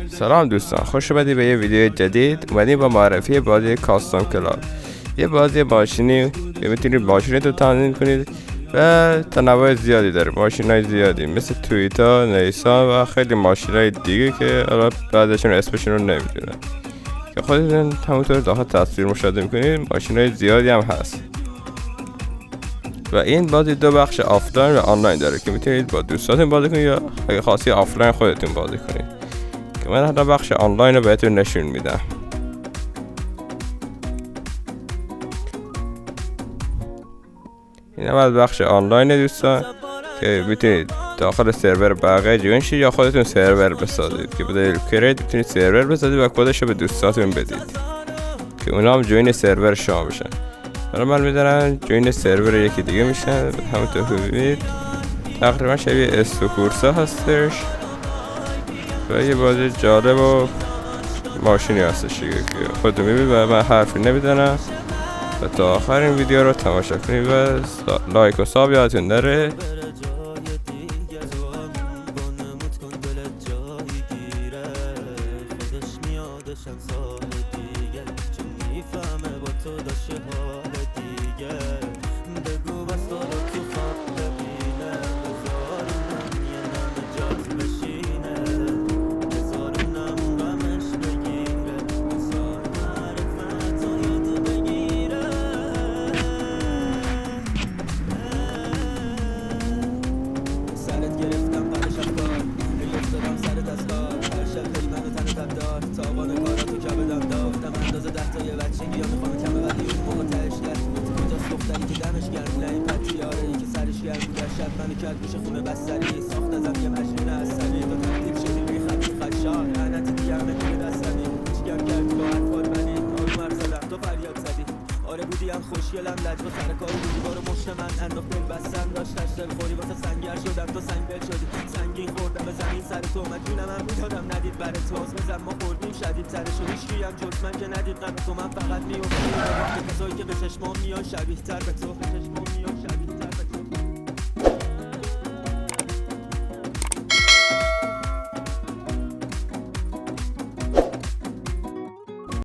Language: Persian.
سلام دوستان، خوش اومدید به یه ویدیو جدید. اومدیم با معرفی بازی کاستوم کلاب. یه بازی ماشینی که میتونید ماشینتو تنظیم کنید و تنوع زیادی داره، ماشینای زیادی مثل تویوتا، نیسان و خیلی ماشینای دیگه که الان بعضیشون اسمشون رو نمیدونم که خودتون همونطور داخل تصویر مشاهده میکنید. ماشینای زیادی هم هست و این بازی دو بخش آفلاین و آنلاین داره که میتونید با دوستاتون بازی کنید یا اگه خواستی آفلاین خودتون بازی کنید که من حالا بخش آنلاین رو بهتون نشون میدم. این هم از بخش آنلاین دوستان که میتونید داخل سرور بقیه جوین شید یا خودتون سرور بسازید که بدل کریت میتونید سرور بسازید و کدش رو به دوستاتون بدید که اونا هم جوین سرور شما بشن. حالا من میذارم جوین سرور یکی دیگه میشن. همونطور که ببینید تقریبا شبیه استوکورسا هستش و یه بازی جالب و ماشینی هستش که خودتون میبینید و من حرفی نمیزنم و تا آخر این ویدیو رو تماشا کنید و لایک و ساب یادتون نره. منو کرد میشه خونه بستری ساخت ازم یه مجنون عصبی تو تبدیل شدی به خطی خشار لعنتی دیگه همه دیگه دستمی چیکار کردی با حرفات ولی آروم حرف زدم تو فریاد زدی آره بودیم خوشگلم لجبا سر کار بودی بارو مشت من انداخت دل بستم داشتش دل خوری واسه سنگر شدم تو سنگ دل شدی سنگین خوردم به زمین سر تو مجنونم هم میدادم ندید برای تو از بزن ما خوردیم شدید سرشو هیچکی هم جز من که ندید غم تو من فقط میافتم وقتی کسایی که به چشمام میان شبیه تر به تو به چشمام میان